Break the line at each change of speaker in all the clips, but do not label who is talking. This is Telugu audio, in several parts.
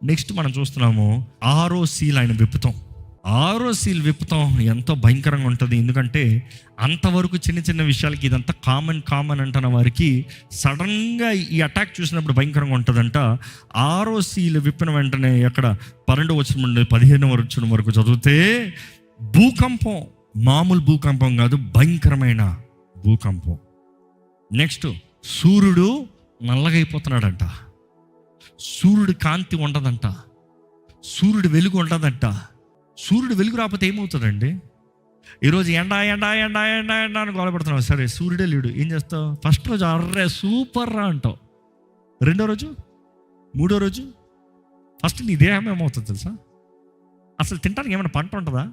నెక్స్ట్ మనం చూస్తున్నాము 6వ సీల్ ఆయన విప్పుతాం. 6వ సీల్ విప్పుతాం ఎంతో భయంకరంగా ఉంటుంది. ఎందుకంటే అంతవరకు చిన్న చిన్న విషయాలకి ఇదంతా కామన్ అంటున్న వారికి సడన్గా ఈ అటాక్ చూసినప్పుడు భయంకరంగా ఉంటుందంట. 6వ సీల్ విప్పిన వెంటనే అక్కడ 12వ వచనం నుండి 15వ వచనం వరకు చదివితే భూకంపం, మామూలు భూకంపం కాదు, భయంకరమైన భూకంపం. నెక్స్ట్ సూర్యుడు నల్లగైపోతున్నాడంట. సూర్యుడు కాంతి ఉండదంట, సూర్యుడు వెలుగు ఉండదంట. సూర్యుడు వెలుగు రాకపోతే ఏమవుతుందండి? ఈరోజు ఎండ ఎండ ఎండ ఎండ ఎండ అని గొడవపడుతున్నావు. సరే సూర్యుడే లేడు, ఏం చేస్తావు? ఫస్ట్ రోజు అర్రే సూపర్ రా అంటావు. 2వ రోజు, 3వ రోజు ఫస్ట్ నీ దేహం ఏమవుతుంది తెలుసా? అసలు తినడానికి ఏమైనా పంట ఉంటుందా?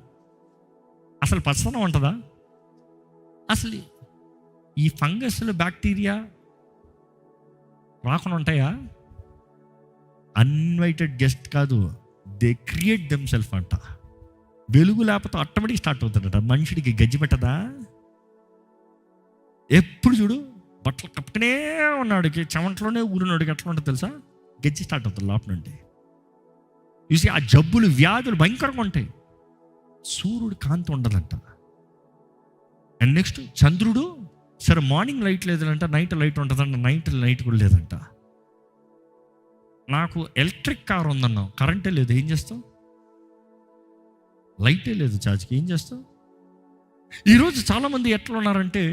అసలు పచ్చదనం ఉంటుందా? అసలు ఈ ఫంగస్లు బ్యాక్టీరియా రాకుండా ఉంటాయా? అన్వైటెడ్ గెస్ట్ కాదు, దే క్రియేట్ దెమ్ సెల్ఫ్ అంట. వెలుగు లేకపోతే ఆటోమేటిక్ స్టార్ట్ అవుతుందట. మనుషుడికి గజ్జి పెట్టదా? ఎప్పుడు చూడు బట్టలు కప్పుకునే ఉన్నాడికి, చెమటలోనే ఊరినోడికి ఎట్లా ఉంటుంది తెలుసా? గజ్జి స్టార్ట్ అవుతుంది లోపల నుండి. చూసి ఆ జబ్బులు, వ్యాధులు భయంకరంగా ఉంటాయి. సూర్యుడు కాంతి ఉండదంట. అండ్ నెక్స్ట్ చంద్రుడు, సరే మార్నింగ్ లైట్ లేదంట, నైట్ లైట్ ఉంటుందంట. నైట్ కూడా లేదంట. నాకు ఎలక్ట్రిక్ కార్ ఉందన్నావు, కరెంటే లేదు, ఏం చేస్తావు? లైటే లేదు చార్జ్కి, ఏం చేస్తావు? ఈరోజు చాలామంది ఎట్లా ఉన్నారంటే,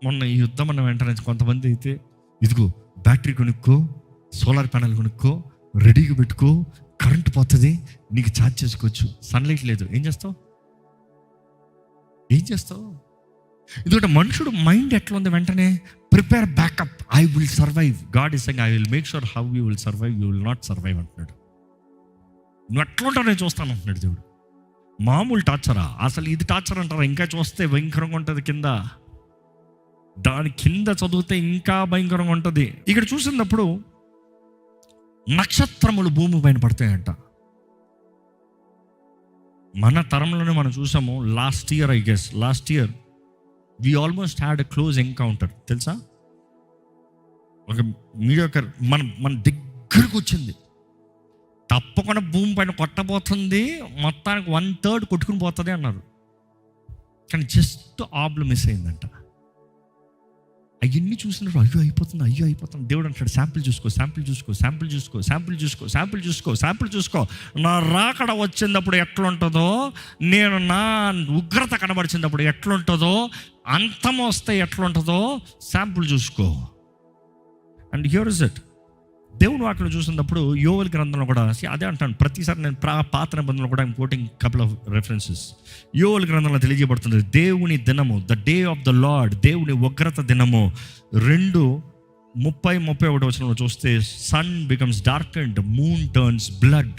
మొన్న ఈ యుద్ధం అన్న వెంటనే కొంతమంది అయితే ఇదిగో బ్యాటరీ కొనుక్కో, సోలార్ ప్యానెల్ కొనుక్కో, రెడీగా పెట్టుకో, కరెంటు పోతుంది, నీకు ఛార్జ్ చేసుకోవచ్చు. సన్లైట్ లేదు, ఏం చేస్తావు? ఎందుకంటే మనుషుడు మైండ్ ఎట్లా ఉంది? వెంటనే prepare backup, I will survive. God is saying I will make sure how you will survive, you will not survive అంటున్నాడు. నువ్వు ఎట్లా ఉంటావు నేను చూస్తాను అంటున్నాడు దేవుడు. మామూలు టార్చరా? అసలు ఇది టార్చర్ అంటారా? ఇంకా చూస్తే భయంకరంగా ఉంటుంది. కింద దాని కింద చదివితే ఇంకా భయంకరంగా ఉంటుంది. ఇక్కడ చూసినప్పుడు నక్షత్రములు భూమి పైన పడతాయంట. మన తరంలోనే మనం చూసాము. Last year we almost had a close encounter, తెలుసా? ఒక మీడియాకర్ మన దగ్గరకు వచ్చింది, తప్పకుండా భూమి పైన కొట్టబోతుంది, మొత్తానికి 1/3 కొట్టుకుని పోతుంది అన్నారు. కానీ జస్ట్ ఆబ్లు మిస్ అయిందంట. అవన్నీ చూసినప్పుడు అయ్యో అయిపోతుంది. దేవుడు అంటాడు శాంపిల్ చూసుకో. నా రాకడ వచ్చినప్పుడు ఎట్లుంటుందో, నేను నా ఉగ్రత కనబడిచినప్పుడు ఎట్లుంటుందో, అంతం వస్తే ఎట్లుంటుందో శాంపుల్ చూసుకో. And here is it. దేవుని వాటిలో చూసినప్పుడు యోవేలు గ్రంథంలో కూడా అదే అంటాను ప్రతిసారి. నేను పాత నిబంధనలో కూడా కోటింగ్ కపుల్ ఆఫ్ రెఫరెన్సెస్. యోవేలు గ్రంథంలో తెలియజేయబడుతుంది దేవుని దినము, the day of the Lord, దేవుని ఉగ్రత దినము. 2:30-31 వచనంలో చూస్తే sun becomes darkened, moon turns blood,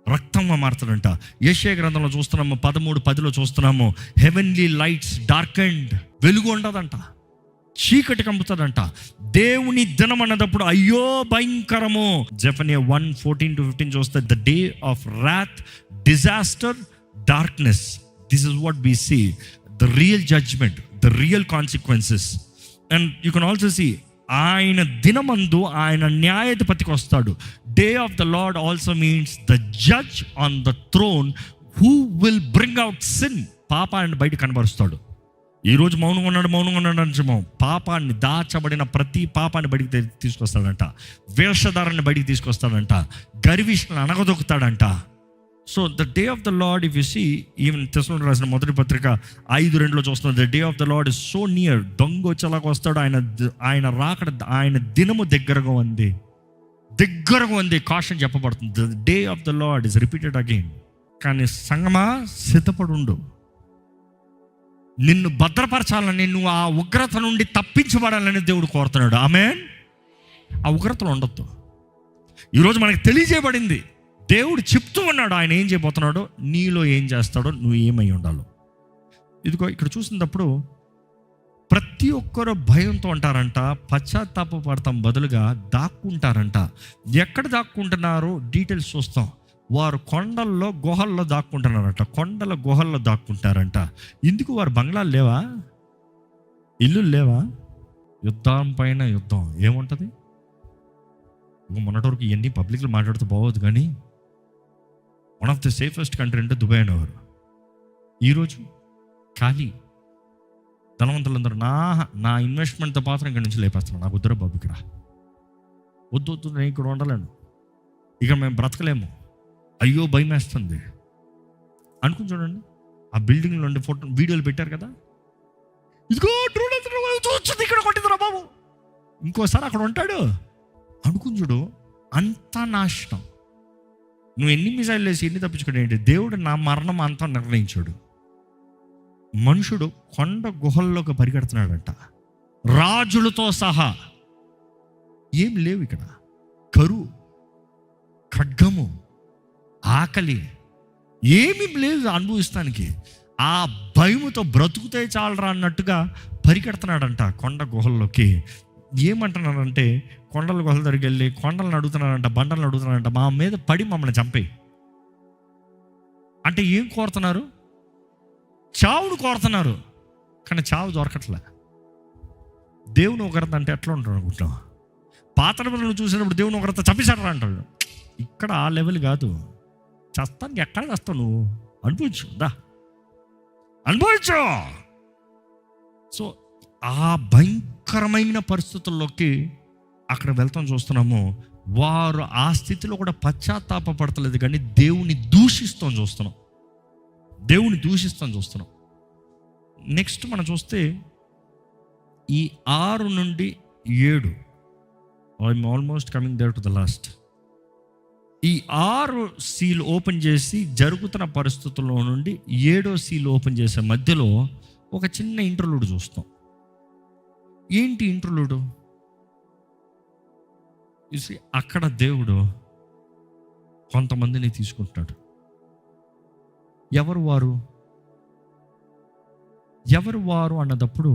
రక్తంగా మారుతాడంట. యెషయా గ్రంథంలో చూస్తున్నాము 13:10లో చూస్తున్నాము హెవెన్లీ లైట్స్ డార్కెండ్, వెలుగు ఉండదంట, చీకటి కంపుతుందంట. దేవుని దినం అన్నదప్పుడు అయ్యో భయంకరము. జెఫన్యా 1:14-15 చూస్తే the day of wrath, disaster, darkness. This is what we see, the real judgment, the real consequences. And you can also see ఆయన దినమందు ఆయన న్యాయాధిపతికి వస్తాడు. Day of the lord also means the judge on the throne who will bring out sin. పాపాన్ని బయట కనబరుస్తాడు. ఈరోజు మౌనంగా ఉన్నాడు అంటాము. పాపాన్ని, దాచబడిన ప్రతి పాపాన్ని బయటికి తీసుకొస్తాడంట. వేషధారాన్ని బయటికి తీసుకొస్తాడంట. గర్విష్ఠులను అణగదొక్కుతాడంట. So the day of the Lord, if you see, even తెస్సలోనికీయులకు రాసిన మొదటి పత్రిక 5:2 చూస్తున్నాం. The day of the Lord is so near. దొంగ వచ్చేలాగా వస్తాడు. ఆయన రాకడ, ఆయన దినము దగ్గరగా ఉంది. కాషన్ చెప్పబడుతుంది. The day of the Lord is repeated again. కానీ సంగమా సిద్ధపడుండు. నిన్ను భద్రపరచాలని, నువ్వు ఆ ఉగ్రత నుండి తప్పించబడాలని దేవుడు కోరుతున్నాడు. ఆమేన్. ఆ ఉగ్రతలు ఉండొద్దు. ఈరోజు మనకి తెలియజేయబడింది, దేవుడు చెప్తూ ఉన్నాడు ఆయన ఏం చేయబోతున్నాడో, నీలో ఏం చేస్తాడో, నువ్వు ఏమై ఉండాలో. ఇదిగో ఇక్కడ చూసినప్పుడు ప్రతి ఒక్కరు భయంతో ఉంటారంట, పశ్చాత్తాపడతాం బదులుగా దాక్కుంటారంట. ఎక్కడ దాక్కుంటున్నారో డీటెయిల్స్ చూస్తాం. వారు కొండల్లో గుహల్లో దాక్కుంటున్నారంట. కొండల గుహల్లో దాక్కుంటారంట. ఎందుకు? వారు బంగ్లాలు లేవా, ఇల్లు లేవా? యుద్ధం పైన యుద్ధం ఏముంటుంది? ఇంకో మొన్నటి వరకు ఇవన్నీ పబ్లిక్లో మాట్లాడుతూ బాగోదు, కానీ one of the safest country అంటే దుబాయ్ అనేవారు. ఈరోజు ఖాళీ. ధనవంతులందరూ నా ఇన్వెస్ట్మెంట్తో పాత్ర ఇక్కడ నుంచి లేపేస్తున్నాను. నాకు వద్దురా బాబు, ఇక్కడ వద్దు, నేను ఇక్కడ ఉండలేను, ఇక్కడ మేము బ్రతకలేము, అయ్యో భయం వేస్తుంది అనుకుని చూడండి. ఆ బిల్డింగ్ నుండి ఫోటో వీడియోలు పెట్టారు కదా, ఇదిగో చూస్తుంది ఇక్కడ కొట్టిందిరా బాబు, ఇంకోసారి అక్కడ ఉంటాడు అనుకుని చూడు. అంతా నాశనం. నువ్వు ఎన్ని మిసైల్ వేసి ఎన్ని తప్పించుకోండి ఏంటి, దేవుడు నా మరణం అంతా నిర్ణయించాడు. మనుషుడు కొండ గుహల్లోకి పరిగెడుతున్నాడంట, రాజులతో సహా. ఏం లేవు ఇక్కడ, కరువు, ఖడ్గము, ఆకలి, ఏమీ లేదు అనుభవిస్తానికి. ఆ భయముతో బ్రతుకుతే చాలరా అన్నట్టుగా పరిగెడుతున్నాడంట కొండ గుహల్లోకి. ఏమంటున్నాడంటే, కొండల గుహల దగ్గరికి వెళ్ళి కొండలను అడుగుతున్నాడంట, బండలను అడుగుతున్నాడంట, మా మీద పడి మమ్మల్ని చంపేయి అంటే. ఏం కోరుతున్నారు? చావును కోరుతున్నారు, కానీ చావు దొరకట్లే. దేవుని ఒకరిత అంటే ఎట్లా ఉంటాడు అనుకుంటాం? పాత నువ్వు చూసినప్పుడు దేవుని ఒకరిత చంపేశాడరా అంటాడు. ఇక్కడ ఆ లెవెల్ కాదు. చస్తానికి ఎక్కడ చేస్తావు నువ్వు? అనుభవించు, అనుభవించు. సో ఆ భయంకరమైన పరిస్థితుల్లోకి అక్కడ వెళ్తాం చూస్తున్నాము. వారు ఆ స్థితిలో కూడా పశ్చాత్తాపడతలేదు, కానీ దేవుని దూషిస్తాం చూస్తున్నాం. నెక్స్ట్ మనం చూస్తే ఈ 6 నుండి 7, I'm almost coming there to the last. ఈ 6 సీల్ ఓపెన్ చేసి జరుగుతున్న పరిస్థితుల్లో నుండి 7వ సీల్ ఓపెన్ చేసే మధ్యలో ఒక చిన్న ఇంటర్లూడ్ చూస్తాం. ఏంటి ఇంటర్లూడు? అక్కడ దేవుడు కొంతమందిని తీసుకుంటున్నాడు. ఎవరు వారు అన్నదప్పుడు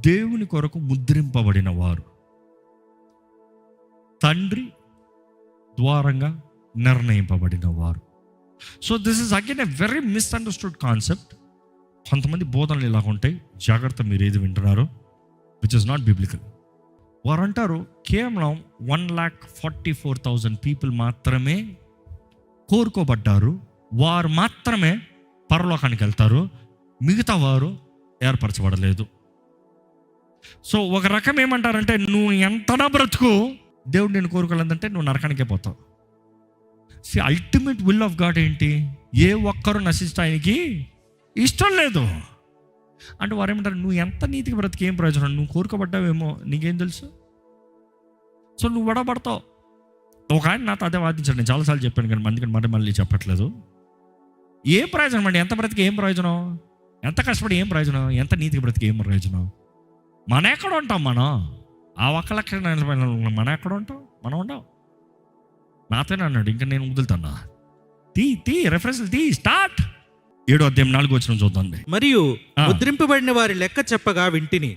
దేవుని కొరకు ముద్రింపబడిన వారు, తండ్రి ద్వారంగా నిర్ణయింపబడిన వారు. So this is again a very misunderstood concept. కొంతమంది బోధనలు ఇలా ఉంటాయి, జాగ్రత్త మీరు ఏది వింటున్నారో, విచ్ ఇస్ నాట్ బిబ్లికల్. వారు అంటారు కేవలం 1,44,000 పీపుల్ మాత్రమే కోరుకోబడ్డారు, వారు మాత్రమే పరలోకానికి వెళ్తారు, మిగతా వారు ఏర్పరచబడలేదు. సో ఒక రకం ఏమంటారంటే, నువ్వు ఎంతనా బ్రతుకు, దేవుడు నేను కోరుకోలేదంటే నువ్వు నరకానికే పోతావు. అల్టిమేట్ విల్ ఆఫ్ గాడ్ ఏంటి? ఏ ఒక్కరు నశించడం ఆయనకి ఇష్టం లేదు. అంటే వారు ఏమంటారు, నువ్వు ఎంత నీతికి బ్రతికి ఏం ప్రయోజనం, నువ్వు కోరుకోబడ్డావేమో నీకేం తెలుసు. సో నువ్వు వడబడతావు. ఒక ఆయన నాతో అదే వాదించాడు, నేను చాలాసార్లు చెప్పాను కానీ మందికి మళ్ళీ చెప్పట్లేదు. ఏ ప్రయోజనం అండి? ఎంత బ్రతికి ఏం ప్రయోజనం? ఎంత కష్టపడి ఏం ప్రయోజనం? ఎంత నీతికి బ్రతికి ఏం ప్రయోజనం? మనం ఎక్కడ ఉంటాం? మనం ఆ 1,40,000 మనం ఎక్కడ ఉంటాం? మనం ఉండవు. నాతోనే అన్నాడు, ఇంకా నేను వదులుతాను. Reference start. 7వ అధ్యాయం 4వ వచనం చూద్దాండి.
మరియు ముద్రింపబడిన వారి లెక్క చెప్పగా వింటిని.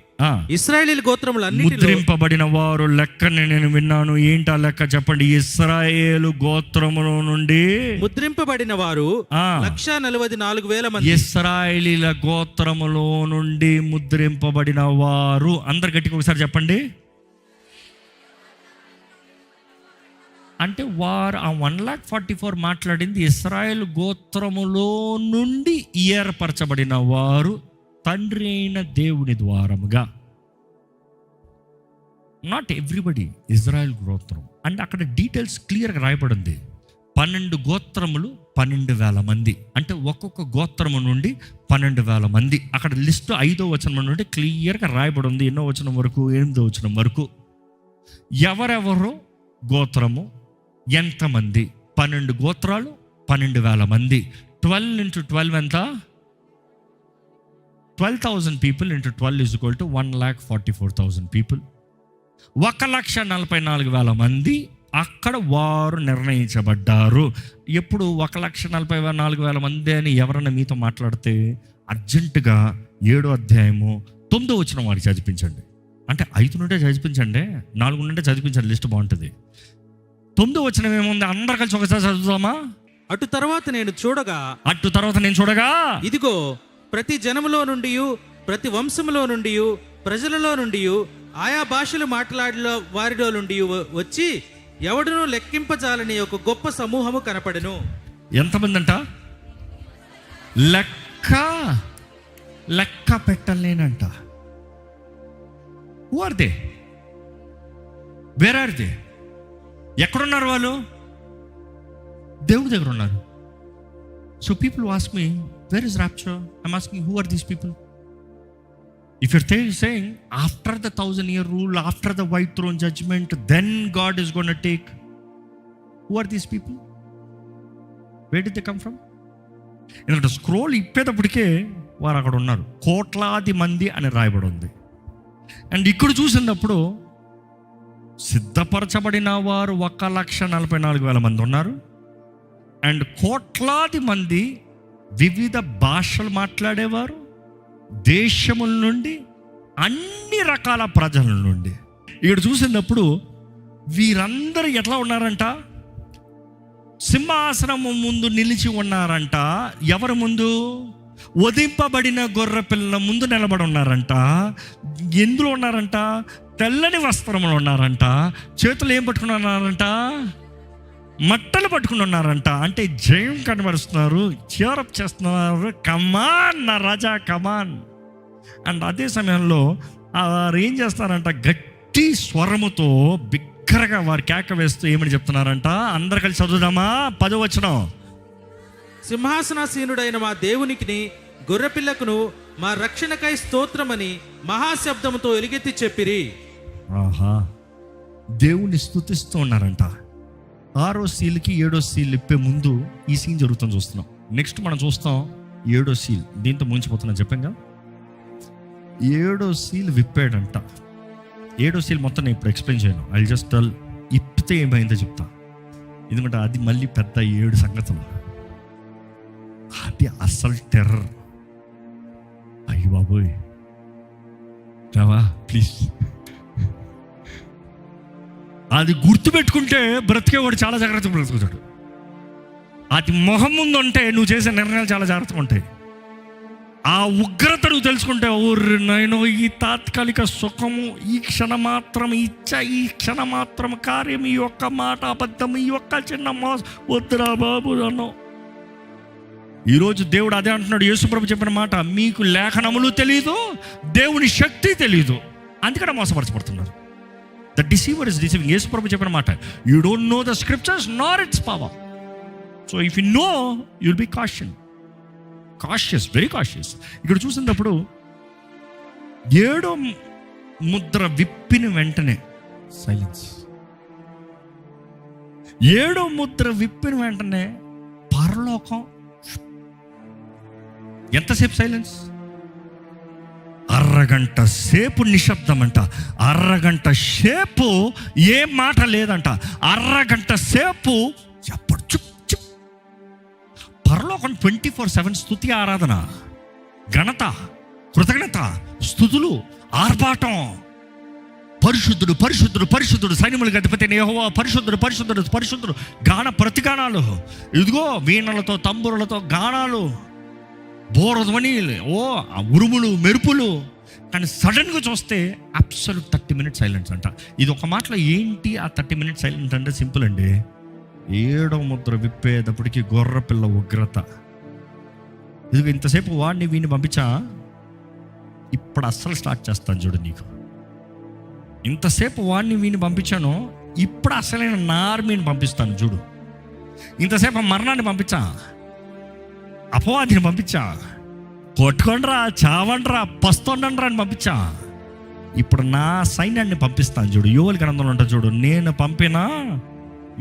ఇశ్రాయేలు గోత్రములన్నిటిలో
ముద్రింపబడిన వారు లెక్కని నేను విన్నాను. ఏంటా లెక్క చెప్పండి? ఇశ్రాయేలు గోత్రముల నుండి
ముద్రింపబడిన వారు 1,44,000 మంది.
ఇశ్రాయేలీల గోత్రములో నుండి ముద్రింపబడిన వారు అందరు గట్టిగా ఒకసారి చెప్పండి. అంటే వారు ఆ 1,44,000 మాట్లాడింది ఇశ్రాయేలు గోత్రములో నుండి ఏర్పరచబడిన వారు తండ్రి అయిన దేవుని ద్వారముగా. నాట్ ఎవ్రీబడి ఇజ్రాయెల్ గోత్రం. అంటే అక్కడ డీటెయిల్స్ క్లియర్గా రాయబడింది. 12 గోత్రములు 12,000 మంది. అంటే ఒక్కొక్క గోత్రము నుండి 12,000 మంది. అక్కడ లిస్టు 5వ వచనం నుండి క్లియర్గా రాయబడి ఉంది. ఎన్నో వచనం వరకు? 8వ వచనం వరకు. ఎవరెవరు గోత్రము, ఎంతమంది? 12 గోత్రాలు 12,000 మంది. 12 into 12 ఎంత? 12,000 people into 12 is equal to 1,44,000 people. 1,44,000 మంది అక్కడ వారు నిర్ణయించబడ్డారు. ఎప్పుడు 1,44,000 మంది అని ఎవరన్నా మీతో మాట్లాడితే అర్జెంటుగా 7వ అధ్యాయము 9వ వచనం వారికి చదివించండి. అంటే 5 నుండే చదివించండి, 4 నుండే చదివించండి, లిస్ట్ బాగుంటుంది. 9వ వచనం ఏముంది? అందరు కలిసి ఒకసారి చదువుతామా?
అటు తర్వాత నేను చూడగా ఇదిగో ప్రతి జనములో నుండి, ప్రతి వంశములో నుండి, ప్రజలలో నుండి, ఆయా భాషలు మాట్లాడే వారిలో నుండి వచ్చి ఎవడునూ లెక్కింపజాలని ఒక గొప్ప సమూహము కనపడెను.
ఎంతమంది అంట? లెక్క పెట్టలేనంట. Who are they? Where are they? ఎక్కడున్నారు వాళ్ళు? దేవుడి దగ్గర ఉన్నారు. So people ask me, where is rapture? I'm asking, who are these people? If you're saying after the 1000-year rule, after the white throne judgment, then God is going to take, who are these people? Where did they come from? ఎందుకంటే స్క్రోల్ ఇప్పేటప్పటికే వారు అక్కడ ఉన్నారు. కోట్లాది మంది అని రాయబడి ఉంది. అండ్ ఇక్కడ చూసినప్పుడు సిద్ధపరచబడిన వారు 1,44,000 మంది ఉన్నారు. అండ్ కోట్లాది మంది వివిధ భాషలు మాట్లాడేవారు, దేశముల నుండి, అన్ని రకాల ప్రజల నుండి. ఇక్కడ చూసినప్పుడు వీరందరూ ఎట్లా ఉన్నారంట? సింహాసనము ముందు నిలిచి ఉన్నారంట. ఎవరి ముందు? వధింపబడిన గొర్రె పిల్లల ముందు నిలబడి ఉన్నారంట. ఎందులో ఉన్నారంట? తెల్లని వస్త్రములు ఉన్నారంట. చేతులు ఏం పట్టుకుని ఉన్నారంట? మట్టలు పట్టుకుని ఉన్నారంట. అంటే జయం కనబరుస్తున్నారు, చేరప్ చేస్తున్నారు, కమాన్ నా రాజా కమాన్. అండ్ అదే సమయంలో వారు ఏం చేస్తారంట? గట్టి స్వరముతో బిగ్గరగా వారు కేక వేస్తూ ఏమని చెప్తున్నారంట? అందరు కలిసి చదువుదామా? 10వ వచనం.
సింహాసనాసీనుడైన మా దేవునికి, గొర్రెపిల్లకును మా రక్షణకై స్తోత్రమని మహాశబ్దముతో ఎలుగెత్తి చెప్పిరి.
ఆహా, దేవుని స్తుతిస్తూ ఉన్నారంట. 6వ సీల్కి 7వ సీల్ ఇప్పే ముందు ఈ సీన్ జరుగుతుంది చూస్తున్నాం. నెక్స్ట్ మనం చూస్తాం 7వ సీల్. దీంతో ముంచిపోతున్నా చెప్పాం కదా. 7వ సీల్ విప్పాడంట. 7వ సీల్ మొత్తం నేను ఇప్పుడు ఎక్స్ప్లెయిన్ చేయను. I just tell. ఇప్పితే ఏమైందో చెప్తా, ఎందుకంటే అది మళ్ళీ పెద్ద 7 సంగతులు. అది అసలు టెర్రర్. అయ్యి బాబోయ్, రావా ప్లీజ్. అది గుర్తుపెట్టుకుంటే బ్రతికేవాడు చాలా జాగ్రత్తగా బ్రతుకుతాడు. అది మొహం ముందు అంటే నువ్వు చేసే నిర్ణయాలు చాలా జాగ్రత్తగా ఉంటాయి. ఆ ఉగ్రత నువ్వు తెలుసుకుంటే, ఊర్రి నాయనో, ఈ తాత్కాలిక సుఖము, ఈ క్షణమాత్రం ఇచ్చ, ఈ క్షణమాత్రం కార్యం, ఈ ఒక్క మాట అబద్ధం, ఈ ఒక్క చిన్న మోసం వద్దురా బాబు అన్నో. ఈరోజు దేవుడు అదే అంటున్నాడు. యేసుప్రభు చెప్పిన మాట, మీకు లేఖనములు తెలీదు, దేవుని శక్తి తెలీదు, అందుకనే మోసపరచబడుతున్నారు. The deceiver is deceiving. యేసుప్రభు చెప్పిన మాట, you don't know the scriptures nor its power. So if you know, you'll be cautious, very cautious. ఇక్కడ చూసినప్పుడు 7వ ముద్ర విప్పిన వెంటనే సైలెన్స్. 7వ ముద్ర విప్పిన వెంటనే పరలోకం. ఎంతసేపు సైలెన్స్? అరగంట సేపు నిశ్శబ్దం అంట. అరగంట సేపు ఏ మాట లేదంట. అరగంట సేపు ఎప్పుడు చుప్ చుప్. పరలోకం 24/7 స్తుతి, ఆరాధన, ఘనత, కృతజ్ఞత, స్తుతులు, ఆర్భాటం. పరిశుద్ధుడు పరిశుద్ధుడు పరిశుద్ధుడు, సైన్యములకు అధిపతి యెహోవా పరిశుద్ధుడు పరిశుద్ధుడు పరిశుద్ధుడు. గాన ప్రతిగానాలు, ఇదిగో వీణలతో తంబురులతో గానాలు, బోరధ్వని, ఉరుములు మెరుపులు. కానీ సడన్గా చూస్తే అబ్సల్యూట్ 30 minutes సైలెన్స్ అంట. ఇది ఒక మాటలో ఏంటి ఆ 30 minutes సైలెంట్ అంటే? సింపుల్ అండి. 7వ ముద్ర విప్పేటప్పటికి గొర్రెపిల్ల ఉగ్రత. ఇది ఇంతసేపు వాడిని వీడిని పంపించా, ఇప్పుడు అస్సలు స్టార్ట్ చేస్తాను చూడు నీకు. ఇంతసేపు వాడిని వీడిని పంపించాను, ఇప్పుడు అసలైన నార్మీని పంపిస్తాను చూడు. ఇంతసేపు మరణాన్ని పంపించా, అపవాదిని పంపించా, కొట్టుకోండ్రా, చావండ్రా, పస్తోండ్రా అని పంపించా. ఇప్పుడు నా సైన్యాన్ని పంపిస్తాను చూడు. యోవేలు గ్రంథంలో ఉంటుంది చూడు, నేను పంపిన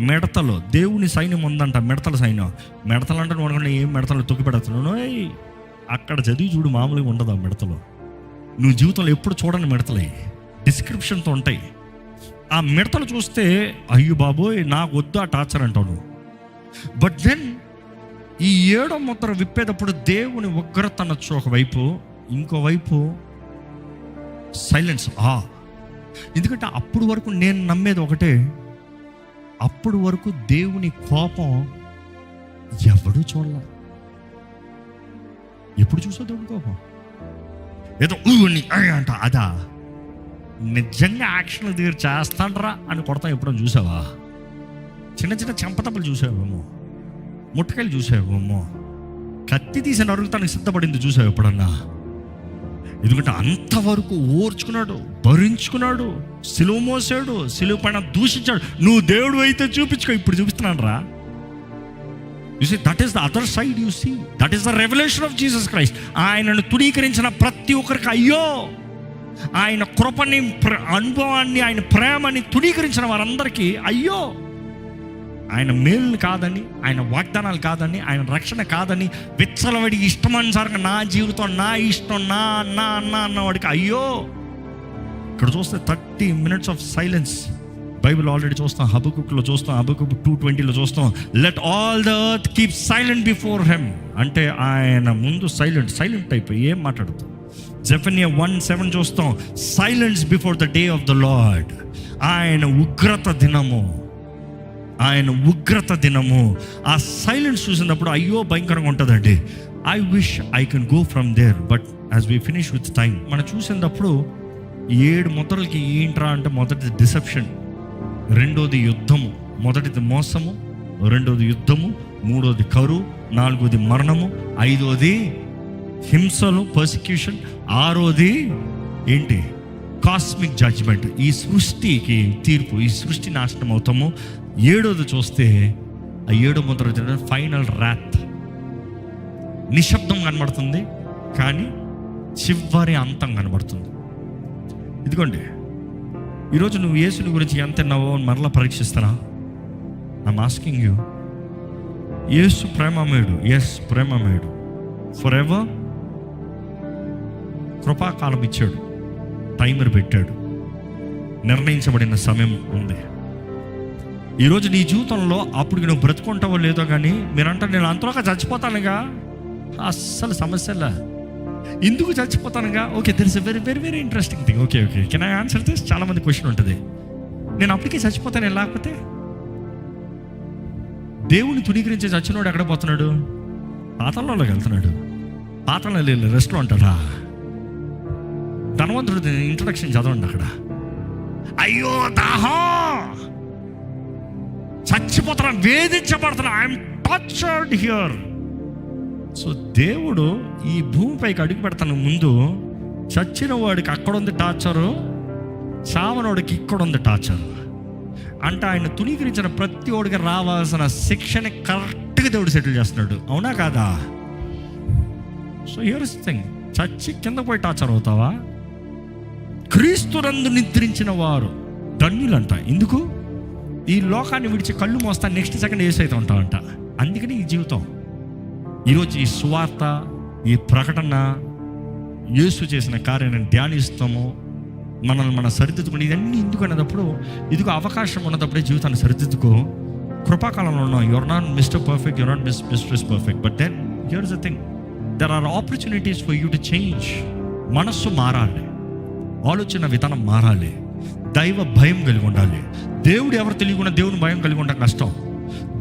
మిడతలు. దేవుని సైన్యం ఉందంట, మిడతల సైన్యం. మిడతలు అంటే నువ్వు ఏం మిడతలు తొక్కి పెడుతున్నాను, అక్కడ చదివి చూడు, మామూలుగా ఉండదు ఆ మిడతలు. నువ్వు జీవితంలో ఎప్పుడు చూడని మిడతలు, డిస్క్రిప్షన్తో ఉంటాయి. ఆ మిడతలు చూస్తే అయ్యో బాబోయ్ నాకు వద్దు ఆ టార్చర్ అంటావు నువ్వు. బట్ దెన్ ఈ 7వ ముద్ర విప్పేటప్పుడు దేవుని ఉగ్రత అనొచ్చు ఒకవైపు, ఇంకోవైపు సైలెన్స్. ఎందుకంటే అప్పుడు వరకు నేను నమ్మేది ఒకటే, అప్పుడు వరకు దేవుని కోపం ఎవడు చూడలే. ఎప్పుడు చూసా దేవుని కోపం? ఏదో అంట అదా? నిజంగా యాక్షన్ దగ్గర చేస్తాడ్రా అని కొడతాం ఎప్పుడో చూసావా? చిన్న చిన్న చెంపతప్పలు చూసావేమో, ముట్టకాయలు చూసావేమో, కత్తి తీసి నరుగుతానికి సిద్ధపడింది చూసావు ఎప్పుడన్నా? ఎందుకంటే అంతవరకు ఓర్చుకున్నాడు, భరించుకున్నాడు, సిలువ మోసాడు, సిలువ పైన దూషించాడు. నువ్వు దేవుడు అయితే చూపించుకో, ఇప్పుడు చూపిస్తున్నాను రా. You see, that is the other side. You see, that is the revolution of Jesus Christ. ఆయనను తుడీకరించిన ప్రతి ఒక్కరికి అయ్యో, ఆయన కృపని, అనుభవాన్ని, ఆయన ప్రేమని తుడీకరించిన వారందరికీ అయ్యో. ఆయన మేలు కాదని, ఆయన వాగ్దానాలు కాదని, ఆయన రక్షణ కాదని విచ్చలవాడి ఇష్టమనుసారంగా నా జీవితం, నా ఇష్టం, నా అన్న అన్న అన్నవాడికి అయ్యో. ఇక్కడ చూస్తే 30 minutes of silence. Bible already చూస్తాం, హబకుక్లో చూస్తాం, హబకుక్ 2:20లో చూస్తాం, let all the earth keep silent before him. అంటే ఆయన ముందు సైలెంట్ అయిపోయి ఏం మాట్లాడుతాం. జెఫన్యా 1:7 చూస్తాం, silence before the day of the lord. ఆయన ఉగ్రత దినము, ఆయన ఉగ్రత దినము. ఆ సైలెన్స్ చూసినప్పుడు అయ్యో భయంకరంగా ఉంటుందండి. I wish I can go from there, but as we finish with time, మనం చూసినప్పుడు 7 ముద్రలకి ఏంట్రా అంటే, మొదటిది డిసెప్షన్, రెండోది యుద్ధము, మొదటిది మోసము, రెండోది యుద్ధము, మూడోది కరువు, నాలుగోది మరణము, ఐదోది హింసలు, పర్సిక్యూషన్, ఆరోది ఏంటి, కాస్మిక్ జడ్జ్మెంట్, ఈ సృష్టికి తీర్పు, ఈ సృష్టి నాశనం అవుతాము. 7వది చూస్తే ఆ 7 ముద్ర ఫైనల్ రాత్, నిశ్శబ్దం కనబడుతుంది కానీ చివరి అంతం కనబడుతుంది. ఇదిగోండి, ఈరోజు నువ్వు యేసుని గురించి ఎంత విన్నావో మరలా పరీక్షిస్తారా? I'm asking you. యేసు ప్రేమమయుడు, ఎస్ ప్రేమమయుడు, ఫర్ ఎవర్. కృపాకాలం ఇచ్చాడు, టైమర్ పెట్టాడు, నిర్ణయించబడిన సమయం ఉంది. ఈరోజు నీ జీవితంలో అప్పుడు నువ్వు బ్రతుకుంటావో లేదో కానీ మీరంటారు, నేను అంతలోగా చచ్చిపోతానుగా. అస్సలు సమస్యలే. ఎందుకు చచ్చిపోతానుగా? Okay, there is a very very very interesting thing. Okay, can I answer this? చాలామంది క్వశ్చన్ ఉంటుంది, నేను అప్పటికే చచ్చిపోతాను లేకపోతే. దేవుని తునీకరించి చచ్చినోడు ఎక్కడ పోతున్నాడు? పాతాళంలోకి వెళ్తున్నాడు. పాతాళంలో రెస్ట్లో ఉంటాడా? ధనవంతుడు ఇంట్రడక్షన్ చదవండి అక్కడ. అయ్యో దాహం, చచ్చిపోతున్నా, వేధించబడుతున్నా, ఐఎమ్ టార్చర్డ్ హియర్. సో దేవుడు ఈ భూమిపైకి అడుగు పెడతాను ముందు, చచ్చిన వాడికి అక్కడ ఉంది టార్చరు, చావనోడికి ఇక్కడ ఉంది టార్చరు. అంటే ఆయన తునీకరించిన ప్రతి ఒడికి రావాల్సిన శిక్షని కరెక్ట్గా దేవుడు సెటిల్ చేస్తున్నాడు. అవునా కాదా? సో హియర్ ఇస్ థింగ్, చచ్చి కింద పోయి టార్చర్ అవుతావా? క్రీస్తునందు నిద్రించిన వారు ధన్యులంట. ఎందుకు? ఈ లోకాన్ని విడిచి కళ్ళు మోస్తా నెక్స్ట్ సెకండ్ యేసు అయితే ఉంటావంట. అందుకని ఈ జీవితం, ఈరోజు ఈ సువార్త, ఈ ప్రకటన, యేసు చేసిన కార్యాన్ని ధ్యానిస్తాము, మనల్ని మనం సరిదిద్దుకుని ఇవన్నీ ఎందుకు అనేటప్పుడు, ఇదిగో అవకాశం ఉన్నప్పుడే జీవితాన్ని సరిదిద్దుకో. కృపాకాలంలో ఉన్నాం. Your not mister perfect, your not mistress perfect, but then here is the thing, there are opportunities for you to change. మనస్సు మారాలి, ఆలోచన విధానం మారాలి, దైవ భయం కలిగి ఉండాలి. దేవుడు ఎవరు తెలియకుండా దేవుని భయం కలిగి ఉండడం కష్టం.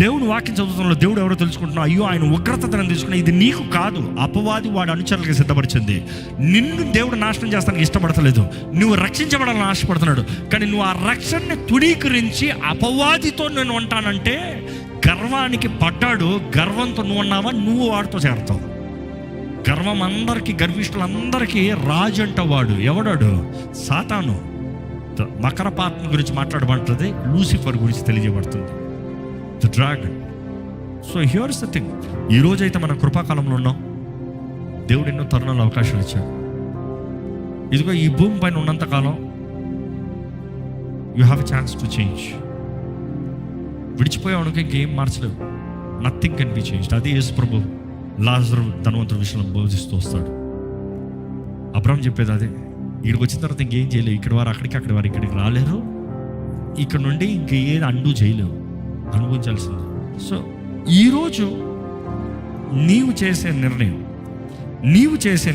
దేవుని వాక్యం చదువుతున్న దేవుడు ఎవరో తెలుసుకుంటున్నావు, అయ్యో ఆయన ఉగ్రతను తీసుకున్నా, ఇది నీకు కాదు, అపవాది వాడి అనుచరులకు సిద్ధపరిచింది. నిన్ను దేవుడు నాశనం చేస్తానికి ఇష్టపడతలేదు, నువ్వు రక్షించబడాలని ఆశపడుతున్నాడు. కానీ నువ్వు ఆ రక్షణని తుడీకరించి అపవాదితో నేను ఉంటానంటే, గర్వానికి పడ్డాడు. గర్వంతో నువ్వు ఉన్నావా, నువ్వు వాడితో చేరతావు. గర్వం అందరికీ, గర్విష్ఠులందరికీ రాజు అంట వాడు. ఎవడాడు? సాతాను. మకర పాత్మ గురించి మాట్లాడబడుతుంది, లూసిఫర్ గురించి తెలియజేయబడుతుంది, the dragon. So here is the thing, ఈరోజైతే మనం కృపాకాలంలో ఉన్నాం. దేవుడు ఎన్నో తరుణాలు అవకాశాలు ఇచ్చాడు. ఇదిగో ఈ భూమి పైన ఉన్నంతకాలం you have a chance to change. విడిచిపోయావునుక ఇంకేం మార్చలేవు. Nothing can be changed. అది యేసు ప్రభు లాజరు ధనవంతుడి విషయంలో బోధిస్తూ వస్తాడు. అబ్రహాం చెప్పేది అదే, ఇక్కడికి వచ్చిన తర్వాత ఇంకేం చేయలేవు. ఇక్కడ వారు అక్కడికి, అక్కడి వారు ఇక్కడికి రాలేరు. ఇక్కడ నుండి ఇంకేది అండూ చేయలేవు, అనుభవించాల్సింది. సో ఈరోజు నీవు చేసే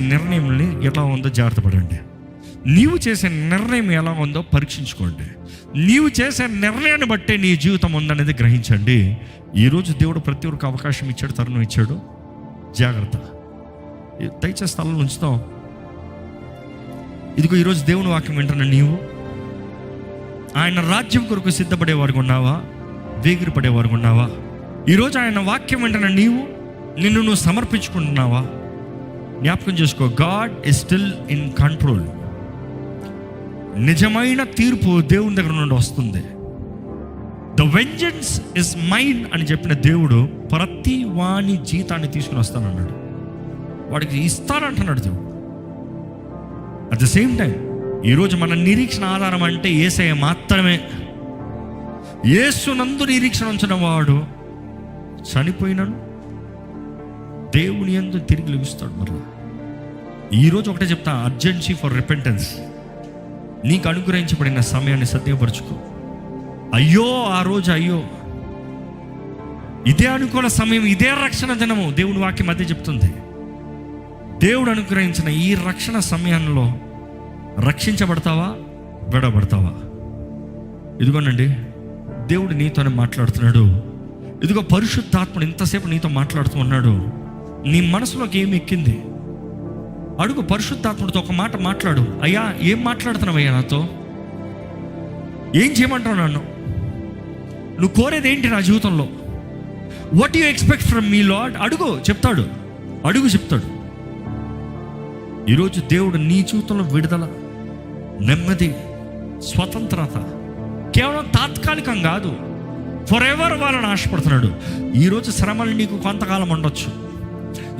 నిర్ణయంని ఎలా ఉందో జాగ్రత్త పడండి. నీవు చేసే నిర్ణయం ఎలా ఉందో పరీక్షించుకోండి. నీవు చేసే నిర్ణయాన్ని బట్టే నీ జీవితం ఉందనేది గ్రహించండి. ఈరోజు దేవుడు ప్రతి ఒక్కరికి అవకాశం ఇచ్చాడు, తరుణం ఇచ్చాడు. జాగ్రత్త. దయచేసి స్థలంలో ఉంచుతాం. ఇదిగో ఈరోజు దేవుని వాక్యం వింటున్న నీవు ఆయన రాజ్యం కొరకు సిద్ధపడే వారికి ఉన్నావా? వేగిరపడేవారు ఉన్నావా? ఈరోజు ఆయన వాక్యం వెంటనే నిన్ను నువ్వు సమర్పించుకుంటున్నావా? జ్ఞాపకం చేసుకో, God is still in control. నిజమైన తీర్పు దేవుని దగ్గర నుండి వస్తుంది. ద వెంజన్స్ ఇస్ మైన్ అని చెప్పిన దేవుడు ప్రతి వాని జీతాన్ని తీసుకుని వస్తానన్నాడు. వాడికి ఇస్తానంటున్నాడు దేవుడు. అట్ ద సేమ్ టైం ఈరోజు మన నిరీక్షణ ఆధారం అంటే యేసయ్య మాత్రమే. యేసునందు నిరీక్షణ ఉంచిన వాడు చనిపోయినాను దేవుని యందు తిరిగి లభిస్తాడు. మరి ఈరోజు ఒకటే చెప్తా, అర్జెన్సీ ఫర్ రిపెంటెన్స్. నీకు అనుగ్రహించబడిన సమయాన్ని సద్వినియోగపరచుకో. అయ్యో ఆ రోజు, అయ్యో ఇదే అనుకూల సమయం, ఇదే రక్షణ దినము. దేవుని వాక్యం మధ్య చెప్తుంది, దేవుడు అనుగ్రహించిన ఈ రక్షణ సమయంలో రక్షించబడతావా, విడబడతావా? ఇదిగోనండి, దేవుడు నీతోనే మాట్లాడుతున్నాడు. ఇదిగో పరిశుద్ధాత్ముడు ఇంతసేపు నీతో మాట్లాడుతూ ఉన్నాడు. నీ మనసులోకి ఏమి ఎక్కింది అడుగు. పరిశుద్ధాత్ముడితో ఒక మాట మాట్లాడు. అయ్యా, ఏం మాట్లాడుతున్నావు అయ్యా నాతో? ఏం చేయమంటావు నన్ను? నువ్వు కోరేది ఏంటి నా జీవితంలో? What you expect from me lord? అడుగు, చెప్తాడు. అడుగు, చెప్తాడు. ఈరోజు దేవుడు నీ జీవితంలో విడుదల, నెమ్మది, స్వతంత్రత కేవలం తాత్కాలికం కాదు, ఫర్ ఎవర్ వాళ్ళని ఆశపడుతున్నాడు. ఈరోజు శ్రమలు నీకు కొంతకాలం ఉండొచ్చు.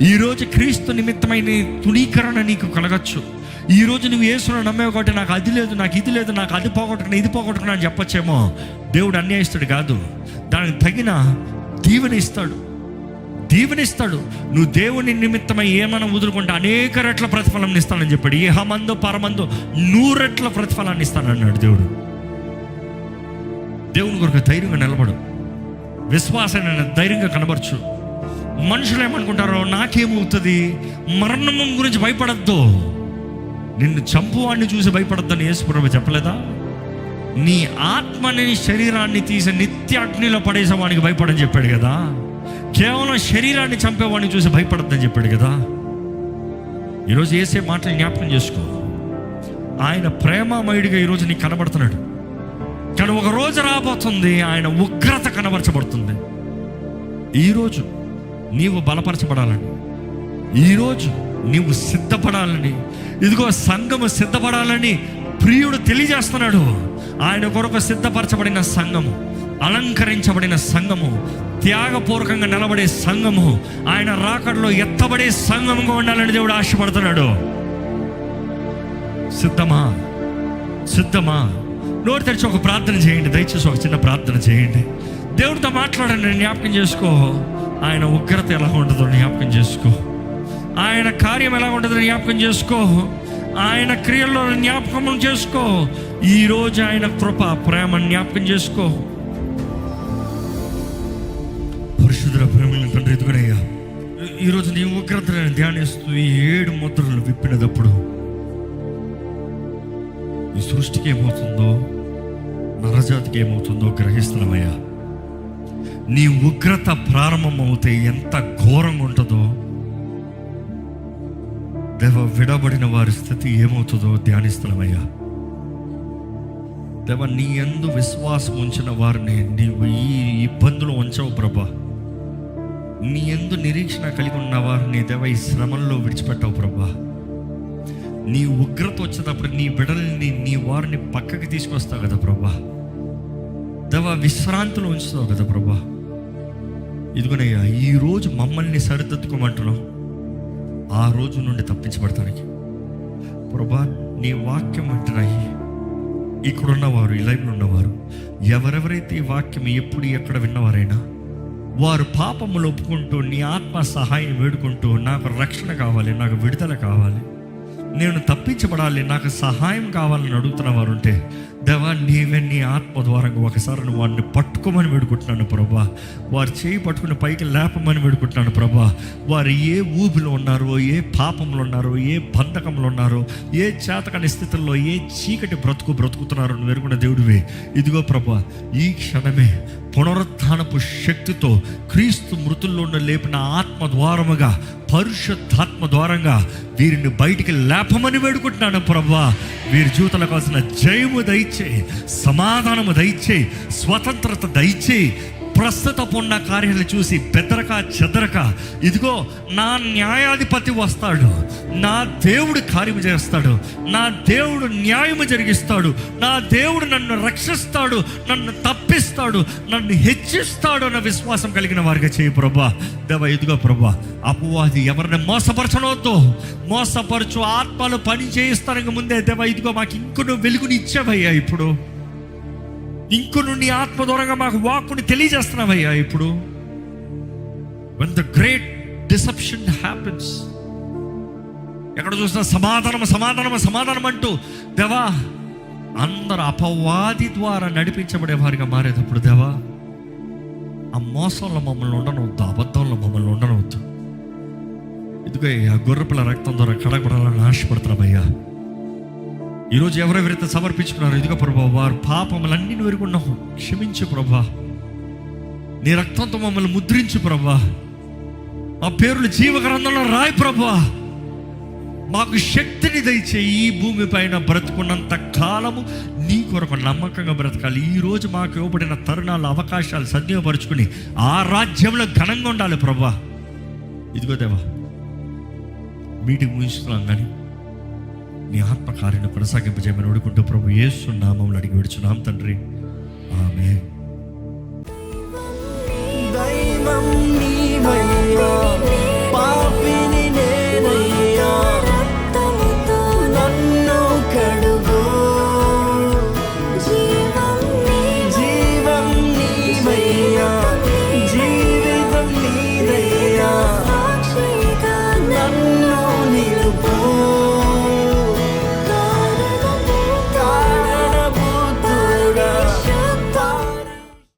ఈరోజు క్రీస్తు నిమిత్తమైన తుణీకరణ నీకు కలగచ్చు. ఈరోజు నువ్వు యేసును నమ్మేవు కాబట్టి నాకు అది లేదు, నాకు ఇది లేదు, నాకు అది పోగొట్టుకున్నా, ఇది పోగొట్టుకున్నా అని చెప్పొచ్చేమో. దేవుడు అన్యాయస్తుడు కాదు, దానికి తగిన దీవెనిస్తాడు. నువ్వు దేవుని నిమిత్తమై ఏమైనా వదులుకుంటే అనేక రెట్ల ప్రతిఫలం ఇస్తానని చెప్పాడు. ఇహమందు పరమందు 100 రెట్ల ప్రతిఫలాన్ని ఇస్తానన్నాడు దేవుడు. దేవుని కొరకు ధైర్యంగా నిలబడు, విశ్వాసాన్ని ధైర్యంగా కనబరచు. మనుషులు ఏమనుకుంటారో, నాకేమవుతుంది, మరణం గురించి భయపడద్దు. నిన్ను చంపువాడిని చూసి భయపడద్దని యేసుప్రభువు చెప్పలేదా? నీ ఆత్మని, శరీరాన్ని తీసి నిత్య అగ్నిలో పడేసేవాడికి భయపడని చెప్పాడు కదా. కేవలం శరీరాన్ని చంపేవాడిని చూసి భయపడద్దని చెప్పాడు కదా. ఈరోజు యేసే మాటలు జ్ఞాపకం చేసుకో. ఆయన ప్రేమమయుడిగా ఈరోజు నీకు కనబడుతున్నాడు. కానీ ఒక రోజు రాబోతుంది, ఆయన ఉగ్రత కనబరచబడుతుంది. ఈరోజు నీవు బలపరచబడాలని, ఈరోజు నీవు సిద్ధపడాలని, ఇదిగో సంఘము సిద్ధపడాలని ప్రియుడు తెలియజేస్తున్నాడు. ఆయన కొరకు సిద్ధపరచబడిన సంఘము, అలంకరించబడిన సంఘము, త్యాగపూర్వకంగా నిలబడే సంఘము, ఆయన రాకడలో ఎత్తబడే సంఘముగా ఉండాలని దేవుడు ఆశపడుతున్నాడు. సిద్ధమా? నోరు తెరిచి ఒక ప్రార్థన చేయండి. దయచేసి ఒక చిన్న ప్రార్థన చేయండి. దేవుడితో మాట్లాడండి, జ్ఞాపకం చేసుకో. ఆయన ఉగ్రత ఎలా ఉంటుందో జ్ఞాపకం చేసుకో. ఆయన కార్యం ఎలా ఉంటుందో జ్ఞాపకం చేసుకో. ఆయన క్రియల్లో జ్ఞాపకం చేసుకో. ఈరోజు ఆయన కృప, ప్రేమ జ్ఞాపకం చేసుకో. పరిశుద్ధ ప్రేమలను తండ్రి, ఎదుగునయ్యా, ఈరోజు నీ ఉగ్రతను ధ్యానిస్తూ ఈ 7 ముద్రలు విప్పినప్పుడు ఈ సృష్టికి ఏమవుతుందో, నరజాతికి ఏమవుతుందో గ్రహిస్తున్నామయ్యా. నీ ఉగ్రత ప్రారంభమవుతే ఎంత ఘోరంగా ఉంటుందో, దేవ, విడబడిన వారి స్థితి ఏమవుతుందో ధ్యానిస్తున్నామయ్యా. దేవ, నీ యందు విశ్వాసం ఉంచిన వారిని నీవు ఈ ఇబ్బందులు ఉంచవు ప్రభా. నీ యందు నిరీక్షణ కలిగి ఉన్న వారిని దేవ ఈ శ్రమల్లో విడిచిపెట్టవు ప్రభా. నీ ఉగ్రత వచ్చేటప్పుడు నీ బిడ్డల్ని, నీ వారిని పక్కకి తీసుకొస్తావు కదా ప్రభా. దేవ, విశ్రాంతిలో ఉంచుతావు కదా ప్రభా. ఇదిగోనయ్యా, ఈరోజు మమ్మల్ని సరిదిద్దుకోమంటున్నావు. ఆ రోజు నుండి తప్పించబడతానికి ప్రభా, నీ వాక్యం అంటున్నాయి. ఇక్కడున్నవారు, ఈ లైవ్లో ఉన్నవారు, ఎవరెవరైతే ఈ వాక్యం ఎప్పుడు ఎక్కడ విన్నవారైనా, వారు పాపములు ఒప్పుకుంటూ నీ ఆత్మ సహాయం వేడుకుంటూ, నాకు రక్షణ కావాలి, నాకు విడుదల కావాలి, నేను తప్పించబడాలి, నాకు సహాయం కావాలని అడుగుతున్న వారు ఉంటే, దేవా, నీవే నీ ఆత్మ ద్వారా ఒకసారి నువ్వు వారిని పట్టుకోమని వేడుకుంటున్నాను ప్రభా. వారు చేయి పట్టుకుని పైకి లేపమని వేడుకుంటున్నాను ప్రభా. వారు ఏ ఊబిలో ఉన్నారో, ఏ పాపంలో ఉన్నారో, ఏ బంధకంలో ఉన్నారో, ఏ చేతకాని స్థితుల్లో, ఏ చీకటి బ్రతుకుతున్నారో నువ్వు ఎరుగున్న దేవుడివే. ఇదిగో ప్రభా, ఈ క్షణమే పునరుత్థానపు శక్తితో క్రీస్తు మృతుల్లో ఉన్న లేపిన ఆత్మ ద్వారముగా, పరిశుద్ధాత్మ ద్వారంగా వీరిని బయటికి లేపమని వేడుకుంటున్నాను ప్రభువా. వీరి జీవితంలో కావాల్సిన జయము దయచేయి, సమాధానము దయచేయి, స్వతంత్రత దయచేయి. ప్రస్తుతపు ఉన్న కార్యాలు చూసి బెదరక చెదరక, ఇదిగో నా న్యాయాధిపతి వస్తాడు, నా దేవుడు కార్యము చేస్తాడు, నా దేవుడు న్యాయము జరిగిస్తాడు, నా దేవుడు నన్ను రక్షిస్తాడు, నన్ను తప్పిస్తాడు, నన్ను హెచ్చిస్తాడు అన్న విశ్వాసం కలిగిన వారిగా చేయి ప్రభా. దేవా, ఇదిగో ప్రభా, అపవాది ఎవరిని మోసపరచనవద్దు, మోసపరచు ఆత్మలు పని చేయిస్తానికి ముందే దేవా, ఇదిగో మాకు ఇంకొన్ని వెలుగుని ఇచ్చావయ్యా, ఇప్పుడు ఇంకొన్ని నీ ఆత్మ దూరంగా మాకు వాక్కుని తెలియజేస్తున్నావయ్యా. ఇప్పుడు when the great deception happens, ఎక్కడ చూసినా సమాధానం అంటూ దేవా అందరు అపవాది ద్వారా నడిపించబడే వారిగా మారేటప్పుడు దేవా, ఆ మోసంలో మమ్మల్ని ఉండనవద్దు, అబద్ధంలో మమ్మల్ని ఉండనవద్దు. ఇదిగో ఆ గొర్రెపిల్ల రక్తం ద్వారా కడగబడాలని ఆశపడుతున్నామయ్యా. ఈరోజు ఎవరెవరైతే సమర్పించుకున్నారో ఇదిగో ప్రభా, వారు పాపములన్నీ ఎరుగున్నాము, క్షమించు ప్రభా. నీ రక్తంతో మమ్మల్ని ముద్రించు ప్రభా. మా పేర్లు జీవగ్రంథంలో రాయి ప్రభా. మాకు శక్తిని దయచేయి. ఈ భూమి పైన బ్రతుకున్నంత కాలము నీ కొరకు నమ్మకంగా బ్రతకాలి. ఈరోజు మాకు ఇవ్వబడిన తరుణాలు, అవకాశాలు సద్వినియోగపరుచుకుని ఆ రాజ్యంలో ఘనంగా ఉండాలి ప్రభా. ఇదిగో దేవా, మీటింగ్ ముగిస్తున్నాం కానీ నీ ఆత్మకార్యాన్ని కొనసాగింపజేయమని వేడుకుంటూ ప్రభు యేసు నామములో అడిగి విడుచున్నాం తండ్రి, ఆమేన్.